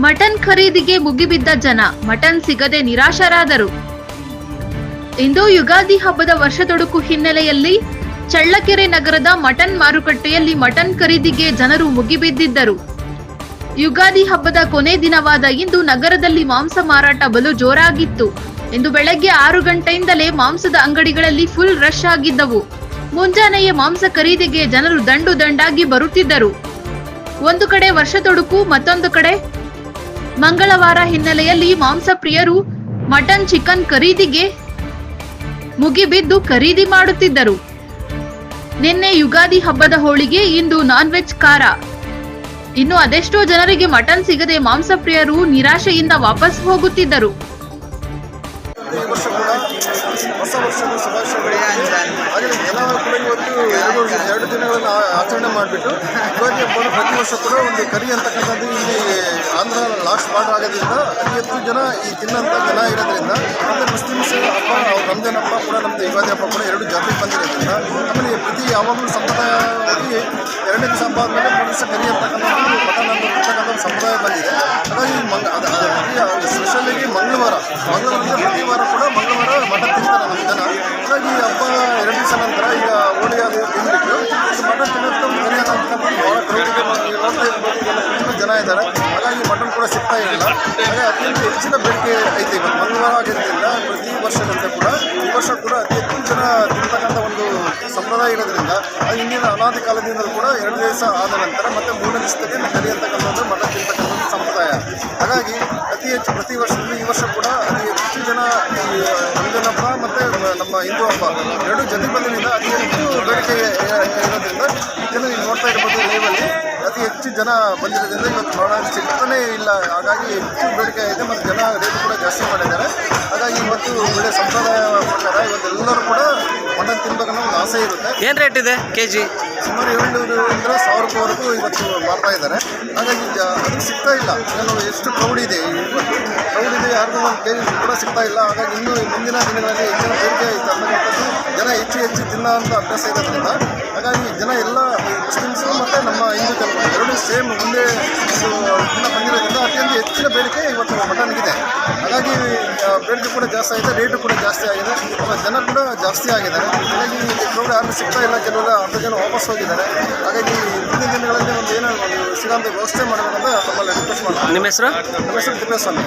Mutton ಖರೀದಿಗೆ ಮುಗಿಬಿದ್ದ ಜನ mutton ಸಿಗದೆ ನಿರಾಶರಾದರು. ಇಂದು ಯುಗಾದಿ ಹಬ್ಬದ ವರ್ಷದೊಡುಕು ಹಿನ್ನೆಲೆಯಲ್ಲಿ ಚಳ್ಳಕೆರೆ ನಗರದ ಮಟನ್ ಮಾರುಕಟ್ಟೆಯಲ್ಲಿ ಮಟನ್ ಖರೀದಿಗೆ ಜನರು ಮುಗಿಬಿದ್ದಿದ್ದರು. ಯುಗಾದಿ ಹಬ್ಬದ ಕೊನೆ ದಿನವಾದ ಇಂದು ನಗರದಲ್ಲಿ ಮಾಂಸ ಮಾರಾಟ ಬಲು ಜೋರಾಗಿತ್ತು. ಇಂದು ಬೆಳಗ್ಗೆ 6 ಗಂಟೆಯಿಂದಲೇ ಮಾಂಸದ ಅಂಗಡಿಗಳಲ್ಲಿ ಫುಲ್ ರಶ್ ಆಗಿದ್ದವು. ಮುಂಜಾನೆಯೇ ಮಾಂಸ ಖರೀದಿಗೆ ಜನರು ದಂಡು ದಂಡಾಗಿ ಬರುತ್ತಿದ್ದರು. ಒಂದು ಕಡೆ ವರ್ಷದೊಡುಕು, ಮತ್ತೊಂದು ಕಡೆ ಮಂಗಳವಾರ ಹಿನ್ನೆಲೆಯಲ್ಲಿ ಮಾಂಸ ಪ್ರಿಯರು ಮಟನ್ ಚಿಕನ್ ಖರೀದಿಗೆ ಮುಗಿಬಿದ್ದು ಖರೀದಿ ಮಾಡುತ್ತಿದ್ದರು. ನಿನ್ನೆ ಯುಗಾದಿ ಹಬ್ಬದ ಹೋಳಿಗೆ, ಇಂದು ನಾನ್ ವೆಜ್ ಖಾರ. ಇನ್ನು ಅದೆಷ್ಟೋ ಜನರಿಗೆ ಮಟನ್ ಸಿಗದೆ ಮಾಂಸ ಪ್ರಿಯರು ನಿರಾಶೆಯಿಂದ ವಾಪಸ್ ಹೋಗುತ್ತಿದ್ದರು. ಈ ವರ್ಷ ಕೂಡ ಹೊಸ ವರ್ಷದ ಶುಭಾಶಯಗಳು. ಹಾಗೆ ಜನ ಕೂಡ ಇವತ್ತು 2 ದಿನಗಳನ್ನು ಆಚರಣೆ ಮಾಡಿಬಿಟ್ಟು ಯುಗಾದಿ ಹಬ್ಬವನ್ನು ಪ್ರತಿ ವರ್ಷ ಕೂಡ ಒಂದು ಕರಿ ಅಂತಕ್ಕಂಥದ್ದು ಇಲ್ಲಿ ಆಂಧ್ರ ಲಾಸ್ಟ್ ಬಾರ್ಡರ್ ಆಗೋದ್ರಿಂದ ಅತಿ ಹೆಚ್ಚು ಜನ ಈ ತಿನ್ನಂಥ ಜನ ಇರೋದ್ರಿಂದ, ಮತ್ತು ಮುಸ್ಲಿಮ್ಸ್ ಹಬ್ಬ ರಂಜಾನ್ ಹಬ್ಬ ಕೂಡ ನಮ್ಮದು ಯುಗಾದಿ ಹಬ್ಬ ಕೂಡ 2 ಜಾತಿ ಬಂದಿರೋದ್ರಿಂದ, ಆಮೇಲೆ ಪ್ರತಿ ಯಾವಾಗಲೂ ಸಂಪ್ರದಾಯವಾಗಿ 2ನೇ ದಿವಸ ಹಬ್ಬ ಆದಮೇಲೆ 3 ದಿವಸ ಕರಿ ಅಂತಕ್ಕಂಥದ್ದು ಮಟನ್ ಅಂತಕ್ಕಂಥ ಸಂಪ್ರದಾಯ ಬಂದಿದೆ. ಹಾಗಾಗಿ ಸ್ಪೆಷಲಾಗಿ ಮಂಗಳವಾರ ಪ್ರತಿ ವಾರ ಕೂಡ ಮಂಗಳವಾರ ಮಟನ್ ತಿಂತಾರೆ ನಮ್ಮ ಜನ. ಹಾಗಾಗಿ ಹಬ್ಬ 2 ದಿವಸ ನಂತರ ಈಗ ಹೋಳಿಗೆ ಅದು ತಿಂದ್ಬಿಟ್ಟು ಮಟನ್ ತಿನ್ನೋದಕ್ಕೆ ಕರಿ ಅಂತಕ್ಕಂಥ ಭಾಳ ಜನ ಇದ್ದಾರೆ. ಹಾಗಾಗಿ ಮಟನ್ ಕೂಡ ಸಿಗ್ತಾ ಇರಲಿಲ್ಲ. ಹಾಗೆ ಅತ್ಯಂತ ಹೆಚ್ಚಿನ ಬೇಡಿಕೆ ಐತೆ. ಇವತ್ತು ಮಂಗಳವಾರ ಆಗಿರೋದ್ರಿಂದ ಪ್ರತಿ ವರ್ಷದಂತೆ ಕೂಡ ಈ ವರ್ಷ ಕೂಡ ಅತಿ ಹೆಚ್ಚು ಜನ ತಿಂತಕ್ಕಂಥ ಒಂದು ಸಂಪ್ರದಾಯ ಇರೋದ್ರಿಂದ, ಹಿಂದಿನ ಅನಾದಿ ಕಾಲದಿಂದಲೂ ಕೂಡ 2 ದಿವಸ ಆದ ನಂತರ ಮತ್ತೆ 3ನೇ ದಿವಸದಲ್ಲಿ ಕರಿ ಅಂತಕ್ಕಂಥದ್ದು ಮಟನ್ ತಿಂತಕ್ಕಂಥದ್ದು ಸಂಪ್ರದಾಯ. ಹಾಗಾಗಿ ಅತಿ ಹೆಚ್ಚು ಪ್ರತಿ ವರ್ಷದಲ್ಲಿ ಈ ವರ್ಷ ಕೂಡ ಅತಿ ಹೆಚ್ಚು ಜನ ಈ ರಂಜಾನ್ ಹಬ್ಬ ಮತ್ತು ನಮ್ಮ ಹಿಂದೂ ಹಬ್ಬ 2 ಜೊತೆ ಬಂದಿದ್ದರಿಂದ ಅತಿ ಹೆಚ್ಚು ಬೇಡಿಕೆ ಇರೋದ್ರಿಂದ ಜನ ನೀವು ನೋಡ್ತಾ ಇರ್ಬೋದು ಲೈವಲ್ಲಿ ಅತಿ ಹೆಚ್ಚು ಜನ ಬಂದಿರೋದ್ರಿಂದ ಇವತ್ತು ನೋಡೋಕೆ ಸಿಗ್ತಾನೇ ಇಲ್ಲ. ಹಾಗಾಗಿ ಹೆಚ್ಚು ಬೇಡಿಕೆ ಇದೆ ಮತ್ತು ಜನ ರೇಟ್ ಕೂಡ ಜಾಸ್ತಿ ಮಾಡಿದ್ದಾರೆ. ಹಾಗಾಗಿ ಇವತ್ತು ಒಳ್ಳೆಯ ಸಂಪ್ರದಾಯ ಪ್ರಕಾರ ಇವತ್ತೆಲ್ಲರೂ ಕೂಡ ಮಟನ್ ತಿನ್ಬೇಕನ್ನೋ ಒಂದು ಆಸೆ ಇರುತ್ತೆ. ಏನು ರೇಟ್ ಇದೆ kg? ಸುಮಾರು 700ರಿಂದ 1000 ರೂಪಾಯಿವರೆಗೂ ಇವತ್ತು ಮಾಡ್ತಾ ಇದ್ದಾರೆ. ಹಾಗಾಗಿ ಅದಕ್ಕೆ ಸಿಗ್ತಾ ಇಲ್ಲ. ನಾನು ಎಷ್ಟು ಕ್ರೌಡ್ ಇದೆ, ಇವತ್ತು ಕ್ರೌಡ್ ಇದೆ, ಯಾರಿಗೂ ಒಂದು kg ಕೂಡ ಸಿಗ್ತಾ ಇಲ್ಲ. ಹಾಗಾಗಿ ಇನ್ನೂ ಮುಂದಿನ ದಿನಗಳಲ್ಲಿ ಹೆಚ್ಚಿನ ಬೇಡಿಕೆ ಐತೆ ಅನ್ನೋಂಥದ್ದು ಜನ ಹೆಚ್ಚು ತಿನ್ನೋಂಥ ಅಭ್ಯಾಸ ಇರೋದ್ರಿಂದ, ಹಾಗಾಗಿ ಜನ ಎಲ್ಲ ಮುಸ್ಲಿಮ್ಸು ಮತ್ತು ನಮ್ಮ ಹಿಂದೂ ಜನರು 2 ಸೇಮ್ ಒಂದೇ ದಿನ ಬಂದಿರೋದ್ರಿಂದ ಅತ್ಯಂತ ಹೆಚ್ಚಿನ ಬೇಡಿಕೆ ಇವತ್ತು ಮಟನ್ಗಿದೆ. ಹಾಗಾಗಿ ಬೇಡಿಕೆ ಕೂಡ ಜಾಸ್ತಿ ಆಗಿದೆ, ರೇಟು ಕೂಡ ಜಾಸ್ತಿ ಆಗಿದೆ, ಜನ ಕೂಡ ಜಾಸ್ತಿ ಆಗಿದ್ದಾರೆ. ಹಾಗಾಗಿ ಕ್ರೌಡ್ ಯಾರು ಸಿಗ್ತಾ ಇಲ್ಲ, ಕೆಲವೆಲ್ಲ 10 ಜನ ವಾಪಸ್ ಹೋಗಿದ್ದಾರೆ. ಹಾಗಾಗಿ ಮುಂದಿನ ದಿನಗಳಲ್ಲಿ ಒಂದು ಏನೋ ಒಂದು ಸಿಗೋಂಥ ವ್ಯವಸ್ಥೆ ಮಾಡಬೇಕಂತ ನಮ್ಮಲ್ಲಿ ರಿಕ್ವೆಸ್ಟ್ ಮಾಡ್ತಾರೆ. ನಿಮ್ಮ ಹೆಸರು? ನಮ್ಮ ಹೆಸರು ತಿಪ್ಪೇಸ್ವಾಮಿ.